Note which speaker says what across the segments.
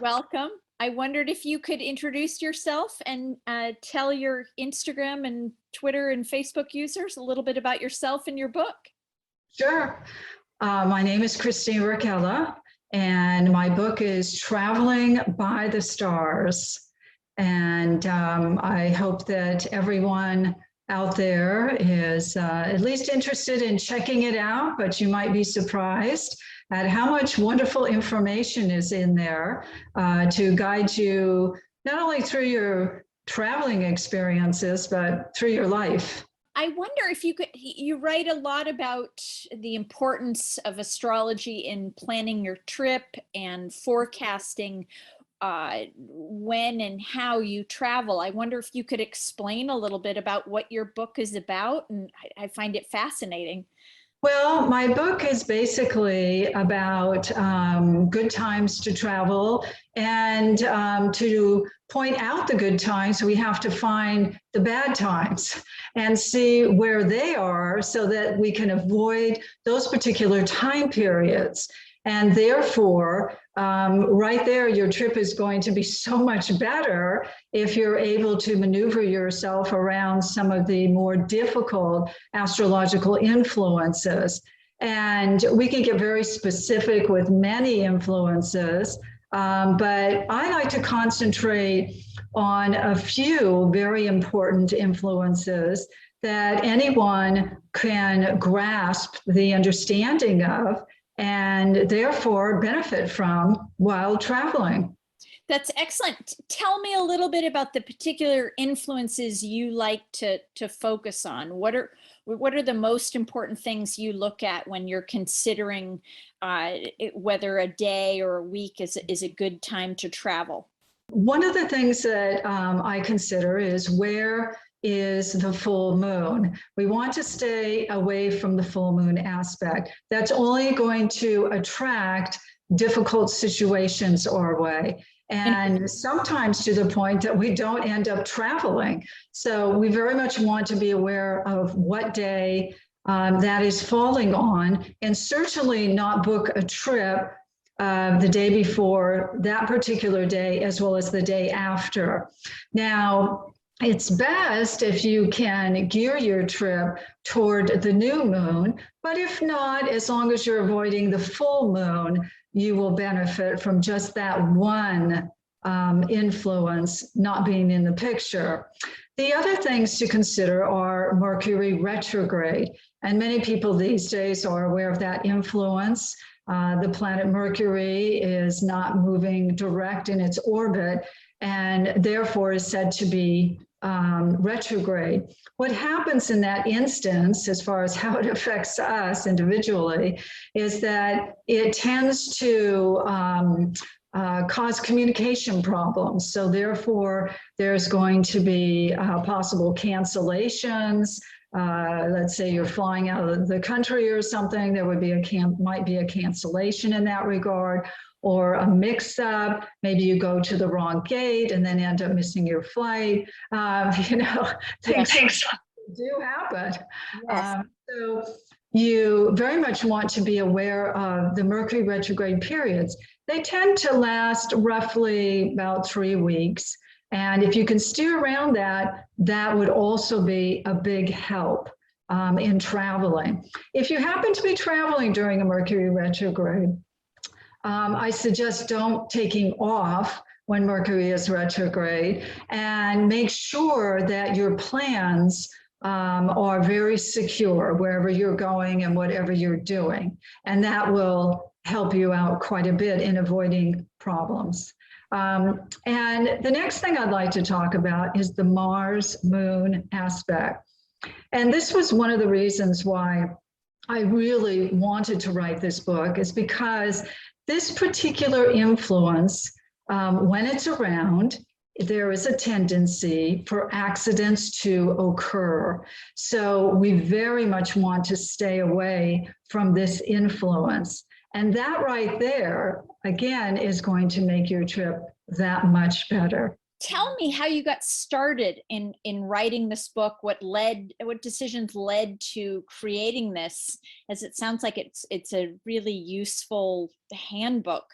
Speaker 1: welcome. I wondered if you could introduce yourself and tell your Instagram and Twitter and Facebook users a little bit about yourself and your book.
Speaker 2: Sure. My name is Christine Raquella, and my book is Traveling by the Stars. And I hope that everyone out there is at least interested in checking it out, but you might be surprised at how much wonderful information is in there to guide you not only through your traveling experiences, but through your life.
Speaker 1: I wonder if you write a lot about the importance of astrology in planning your trip and forecasting when and how you travel. I wonder if you could explain a little bit about what your book is about, and I find it fascinating.
Speaker 2: Well, my book is basically about good times to travel, and to point out the good times, we have to find the bad times and see where they are so that we can avoid those particular time periods. And therefore, right there, your trip is going to be so much better if you're able to maneuver yourself around some of the more difficult astrological influences. And we can get very specific with many influences, but I like to concentrate on a few very important influences that anyone can grasp the understanding of and therefore benefit from while traveling.
Speaker 1: That's excellent. Tell me a little bit about the particular influences you like to focus on. What are the most important things you look at when you're considering whether a day or a week is a good time to travel?
Speaker 2: One of the things that I consider is where is the full moon. We want to stay away from the full moon aspect. That's only going to attract difficult situations our way. And sometimes to the point that we don't end up traveling. So we very much want to be aware of what day that is falling on, and certainly not book a trip the day before that particular day, as well as the day after. Now, it's best if you can gear your trip toward the new moon, but if not, as long as you're avoiding the full moon, you will benefit from just that one influence not being in the picture. The other things to consider are Mercury retrograde, and many people these days are aware of that influence. The planet Mercury is not moving direct in its orbit, and therefore is said to be retrograde. What happens in that instance, as far as how it affects us individually, is that it tends to cause communication problems. So therefore, there's going to be possible cancellations. Let's say you're flying out of the country or something, there would be might be a cancellation in that regard, or a mix-up. Maybe you go to the wrong gate and then end up missing your flight. Things do happen.
Speaker 1: Yes.
Speaker 2: So you very much want to be aware of the Mercury retrograde periods. They tend to last roughly about 3 weeks. And if you can steer around that, that would also be a big help in traveling. If you happen to be traveling during a Mercury retrograde, I suggest don't taking off when Mercury is retrograde, and make sure that your plans are very secure wherever you're going and whatever you're doing. And that will help you out quite a bit in avoiding problems. And the next thing I'd like to talk about is the Mars-Moon aspect. And this was one of the reasons why I really wanted to write this book, is because this particular influence, when it's around, there is a tendency for accidents to occur. So we very much want to stay away from this influence. And that right there, again, is going to make your trip that much better.
Speaker 1: Tell me how you got started in writing this book. What decisions led to creating this? As it sounds like it's a really useful handbook.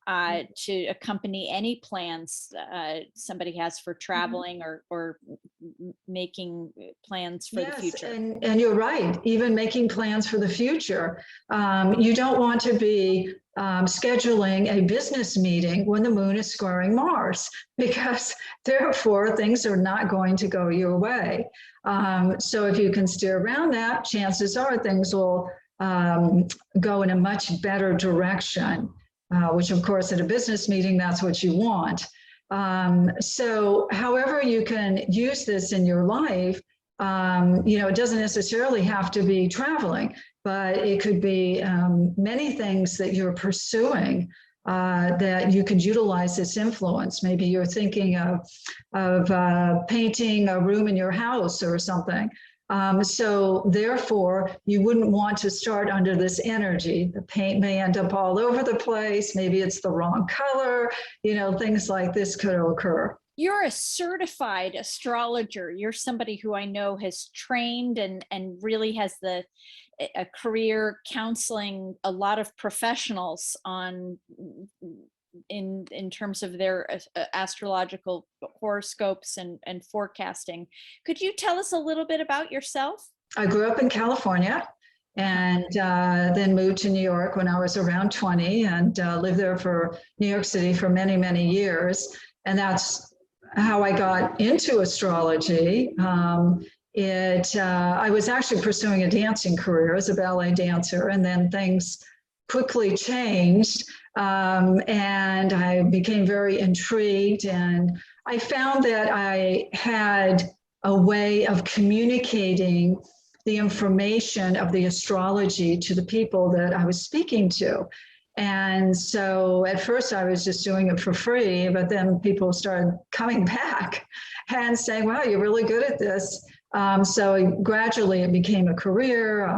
Speaker 1: to accompany any plans somebody has for traveling or making plans for the future.
Speaker 2: And you're right, even making plans for the future. You don't want to be scheduling a business meeting when the moon is squaring Mars, because therefore things are not going to go your way. So if you can steer around that, chances are things will go in a much better direction, which of course at a business meeting, that's what you want. So however you can use this in your life, it doesn't necessarily have to be traveling, but it could be many things that you're pursuing that you could utilize this influence. Maybe you're thinking of painting a room in your house or something. So therefore, you wouldn't want to start under this energy. The paint may end up all over the place. Maybe it's the wrong color. Things like this could occur.
Speaker 1: You're a certified astrologer. You're somebody who I know has trained and really has a career counseling a lot of professionals in terms of their astrological horoscopes and forecasting. Could you tell us a little bit about yourself?
Speaker 2: I grew up in California and then moved to New York when I was around 20 and lived there for New York City for many, many years. And that's how I got into astrology. I was actually pursuing a dancing career as a ballet dancer, and then things quickly changed. And I became very intrigued, and I found that I had a way of communicating the information of the astrology to the people that I was speaking to. And so at first I was just doing it for free, but then people started coming back and saying, wow, you're really good at this. So gradually it became a career.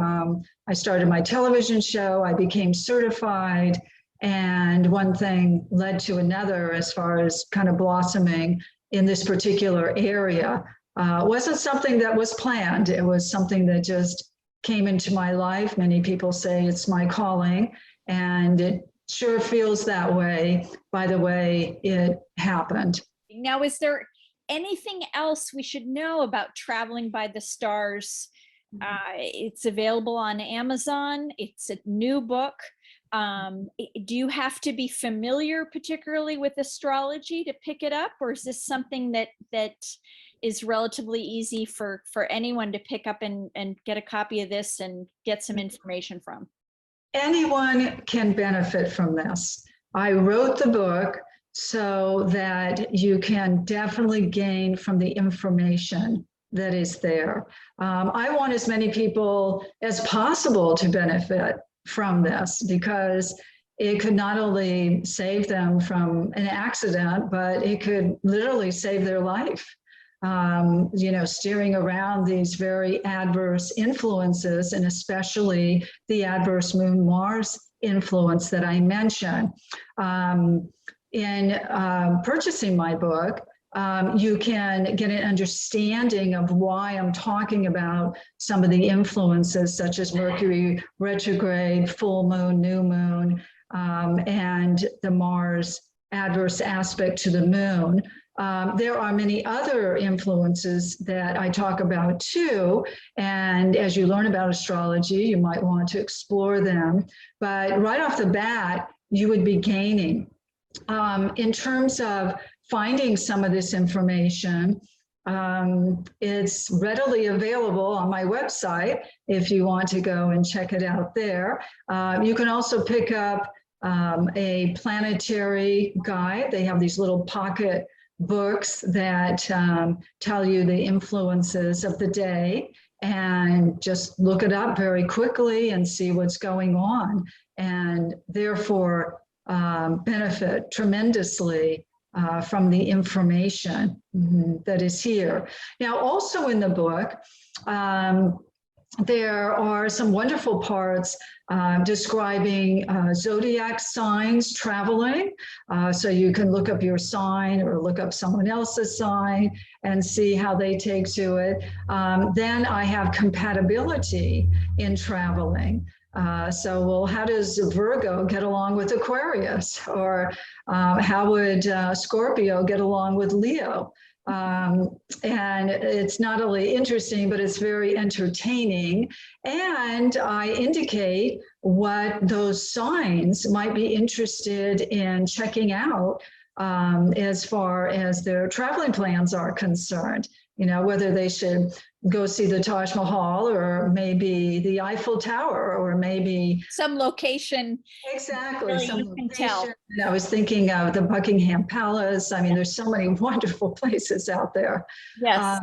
Speaker 2: I started my television show. I became certified. And one thing led to another as far as kind of blossoming in this particular area. It wasn't something that was planned. It was something that just came into my life. Many people say it's my calling, and it sure feels that way by the way it happened.
Speaker 1: Now, is there anything else we should know about Traveling by the Stars? It's available on Amazon. It's a new book. Do you have to be familiar particularly with astrology to pick it up, or is this something that is relatively easy for anyone to pick up and get a copy of this and get some information from?
Speaker 2: Anyone can benefit from this. I wrote the book so that you can definitely gain from the information that is there. I want as many people as possible to benefit from this, because it could not only save them from an accident, but it could literally save their life. Steering around these very adverse influences, and especially the adverse Moon Mars influence that I mentioned. In purchasing my book, you can get an understanding of why I'm talking about some of the influences, such as Mercury retrograde, full moon, new moon, and the Mars adverse aspect to the moon. There are many other influences that I talk about too, and as you learn about astrology, you might want to explore them. But right off the bat, you would be gaining. In terms of finding some of this information, it's readily available on my website if you want to go and check it out there. You can also pick up a planetary guide. They have these little pocket books that tell you the influences of the day, and just look it up very quickly and see what's going on, and therefore benefit tremendously from the information that is here. Now, also in the book, there are some wonderful parts describing zodiac signs traveling. So you can look up your sign or look up someone else's sign and see how they take to it. Then I have compatibility in traveling. So, well, how does Virgo get along with Aquarius? Or how would Scorpio get along with Leo? And it's not only interesting, but it's very entertaining. And I indicate what those signs might be interested in checking out as far as their traveling plans are concerned. You know, whether they should go see the Taj Mahal or maybe the Eiffel Tower or maybe
Speaker 1: some location.
Speaker 2: Exactly.
Speaker 1: Really,
Speaker 2: Some
Speaker 1: you can tell.
Speaker 2: location. I was thinking of the Buckingham Palace. I mean, there's so many wonderful places out there.
Speaker 1: Yes.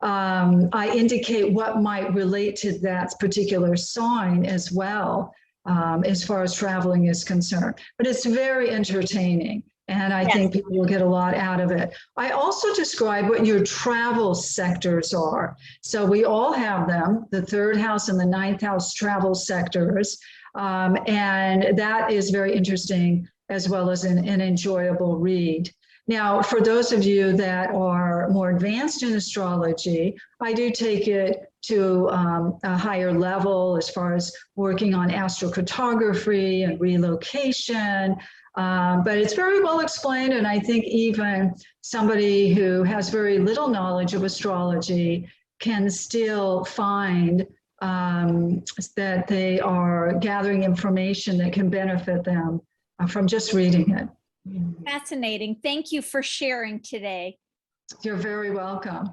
Speaker 2: I indicate what might relate to that particular sign as well, as far as traveling is concerned. But it's very entertaining. And I think people will get a lot out of it. I also describe what your travel sectors are. So we all have them, the 3rd house and the 9th house travel sectors. And that is very interesting as well as an enjoyable read. Now, for those of you that are more advanced in astrology, I do take it to a higher level as far as working on astrocartography and relocation. But it's very well explained, and I think even somebody who has very little knowledge of astrology can still find that they are gathering information that can benefit them from just reading it.
Speaker 1: Fascinating. Thank you for sharing today.
Speaker 2: You're very welcome.